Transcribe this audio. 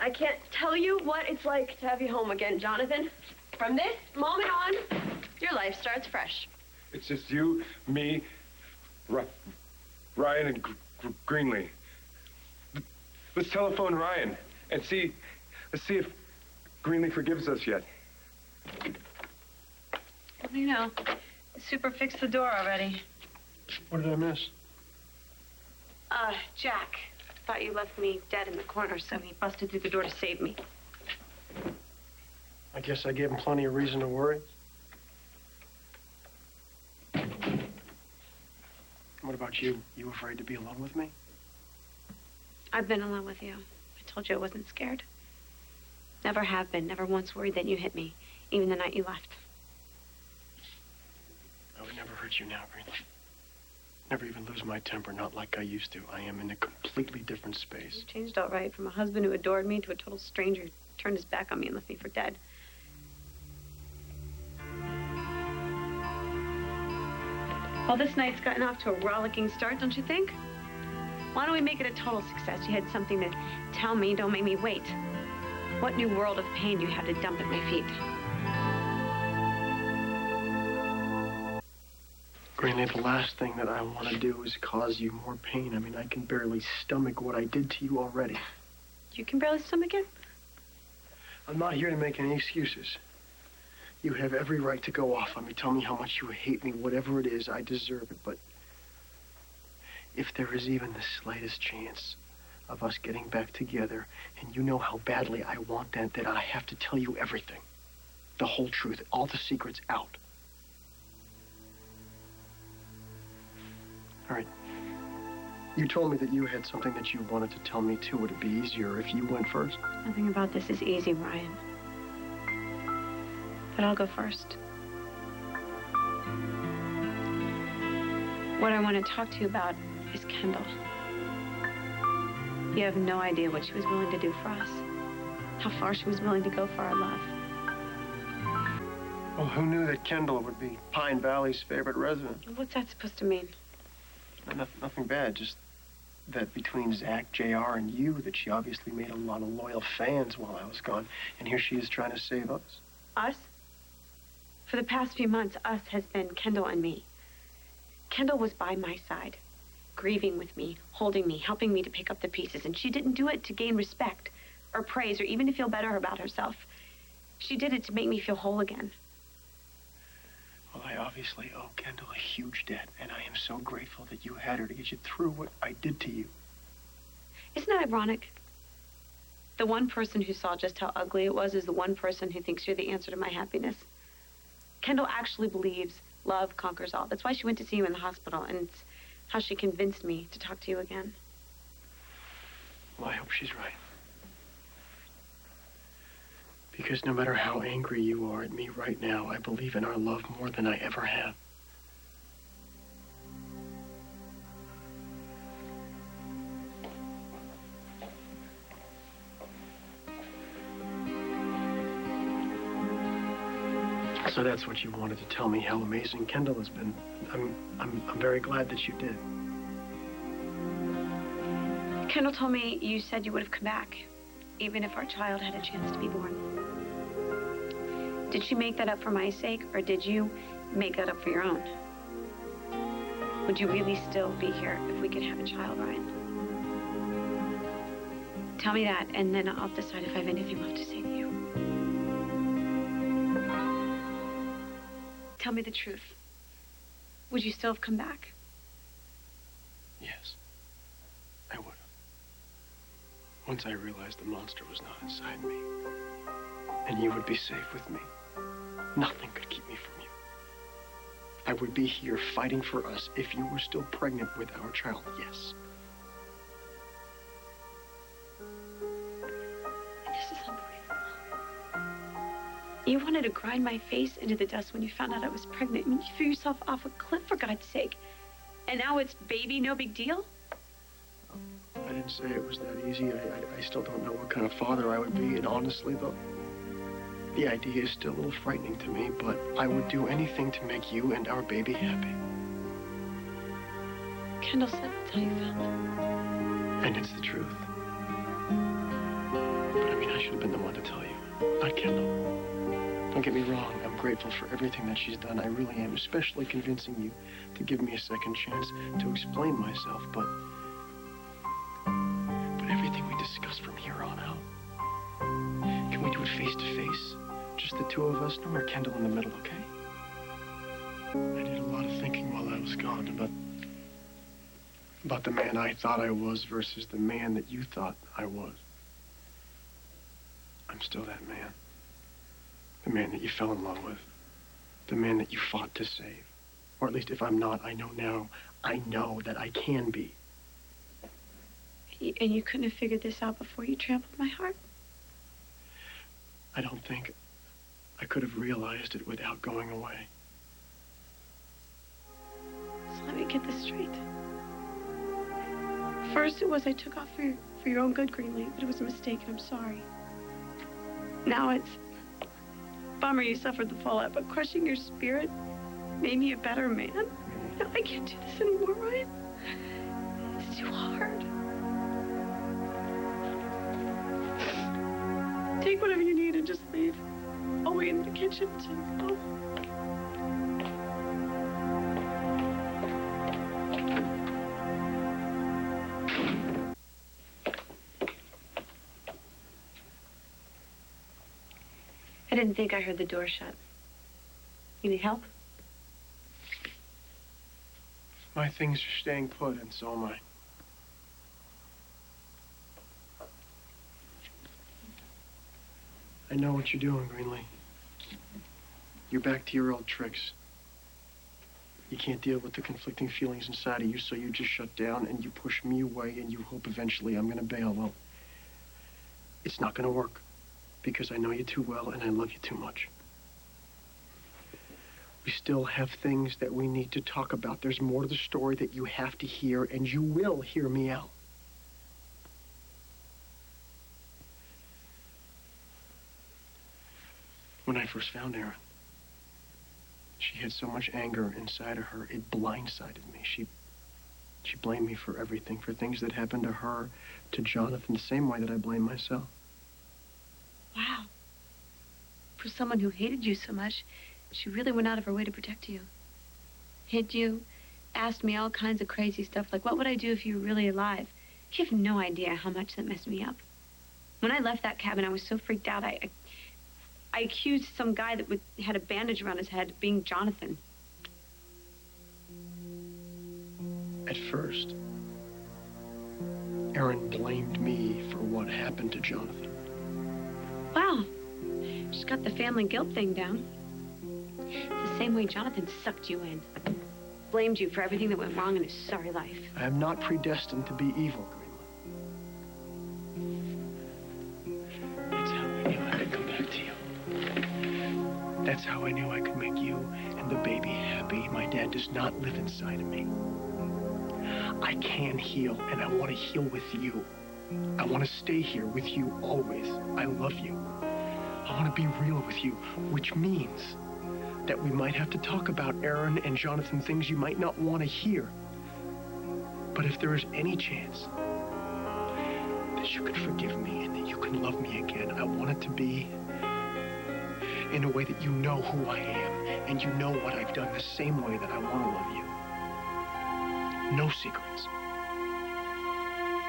I can't tell you what it's like to have you home again, Jonathan. From this moment on, your life starts fresh. It's just you, me, Ryan, and Greenlee. Let's telephone Ryan and see. Let's see if Greenlee forgives us yet. You know, the super fixed the door already. What did I miss? Jack thought you left me dead in the corner, so he busted through the door to save me. I guess I gave him plenty of reason to worry. What about you? You afraid to be alone with me? I've been alone with you. I told you I wasn't scared. Never have been. Never once worried that you hit me, even the night you left. I would never hurt you now, Greenlee. Never even lose my temper, not like I used to. I am in a completely different space. You changed all right, from a husband who adored me to a total stranger who turned his back on me and left me for dead. Well, this night's gotten off to a rollicking start, don't you think? Why don't we make it a total success? You had something to tell me, don't make me wait. What new world of pain you have to dump at my feet? Greenlee, the last thing that I want to do is cause you more pain. I mean, I can barely stomach what I did to you already. You can barely stomach it? I'm not here to make any excuses. You have every right to go off on me. Tell me how much you hate me. Whatever it is, I deserve it. But if there is even the slightest chance of us getting back together, and you know how badly I want that, that I have to tell you everything. The whole truth, all the secrets out. All right. You told me that you had something that you wanted to tell me, too. Would it be easier if you went first? Nothing about this is easy, Ryan. But I'll go first. What I want to talk to you about is Kendall. You have no idea what she was willing to do for us. How far she was willing to go for our love. Well, who knew that Kendall would be Pine Valley's favorite resident? What's that supposed to mean? Nothing bad, just that between Zach, JR, and you, that she obviously made a lot of loyal fans while I was gone. And here she is trying to save us. Us? For the past few months, us has been Kendall and me. Kendall was by my side, grieving with me, holding me, helping me to pick up the pieces. And she didn't do it to gain respect or praise or even to feel better about herself. She did it to make me feel whole again. Well, I obviously owe Kendall a huge debt, and I am so grateful that you had her to get you through what I did to you. Isn't that ironic? The one person who saw just how ugly it was is the one person who thinks you're the answer to my happiness. Kendall actually believes love conquers all. That's why she went to see you in the hospital, and it's how she convinced me to talk to you again. Well, I hope she's right. Because no matter how angry you are at me right now, I believe in our love more than I ever have. So that's what you wanted to tell me, how amazing Kendall has been. I'm very glad that you did. Kendall told me you said you would have come back, even if our child had a chance to be born. Did she make that up for my sake, or did you make that up for your own? Would you really still be here if we could have a child, Ryan? Tell me that, and then I'll decide if I have anything left to say to you. Tell me the truth. Would you still have come back? Yes, I would have. Once I realized the monster was not inside me, and you would be safe with me, nothing could keep me from you. I would be here fighting for us if you were still pregnant with our child, yes. This is unbelievable. You wanted to grind my face into the dust when you found out I was pregnant. I mean, you threw yourself off a cliff, for God's sake. And now it's baby, no big deal? I didn't say it was that easy. I still don't know what kind of father I would be, and honestly, though, the idea is still a little frightening to me, but I would do anything to make you and our baby happy. Kendall said that's how you felt. And it's the truth. But I'm should have been the one to tell you, not Kendall. Don't get me wrong, I'm grateful for everything that she's done. I really am, especially convincing you to give me a second chance to explain myself, but everything we discuss from here on out, can we do it face to face? Just the two of us, no more Kendall in the middle, okay? I did a lot of thinking while I was gone about the man I thought I was versus the man that you thought I was. I'm still that man. The man that you fell in love with. The man that you fought to save. Or at least if I'm not, I know now, I know that I can be. And you couldn't have figured this out before you trampled my heart? I don't think I could have realized it without going away. So let me get this straight. First it was I took off for your own good, Greenlee, but it was a mistake and I'm sorry. Now it's bummer you suffered the fallout, but crushing your spirit made me a better man. No, I can't do this anymore, Ryan. It's too hard. Take whatever you need and just leave. I'll wait in the kitchen too. I didn't think I heard the door shut. You need help? My things are staying put, and so am I. I know what you're doing, Greenlee. You're back to your old tricks. You can't deal with the conflicting feelings inside of you, so you just shut down and you push me away and you hope eventually I'm gonna bail. Well, it's not gonna work because I know you too well and I love you too much. We still have things that we need to talk about. There's more to the story that you have to hear, and you will hear me out. When I first found Erin, she had so much anger inside of her, it blindsided me. She blamed me for everything, for things that happened to her, to Jonathan, the same way that I blame myself. Wow. For someone who hated you so much, she really went out of her way to protect you. Hid you, asked me all kinds of crazy stuff, like what would I do if you were really alive? You have no idea how much that messed me up. When I left that cabin, I was so freaked out, I accused some guy that had a bandage around his head of being Jonathan. At first, Erin blamed me for what happened to Jonathan. Wow. She's got the family guilt thing down. The same way Jonathan sucked you in. Blamed you for everything that went wrong in his sorry life. I am not predestined to be evil, Greenlee. That's how I knew I could come back to you. That's how I knew I could make you and the baby happy. My dad does not live inside of me. I can heal, and I want to heal with you. I want to stay here with you always. I love you. I want to be real with you, which means that we might have to talk about Erin and Jonathan, things you might not want to hear. But if there is any chance that you can forgive me and that you can love me again, I want it to be in a way that you know who I am and you know what I've done the same way that I want to love you. No secrets.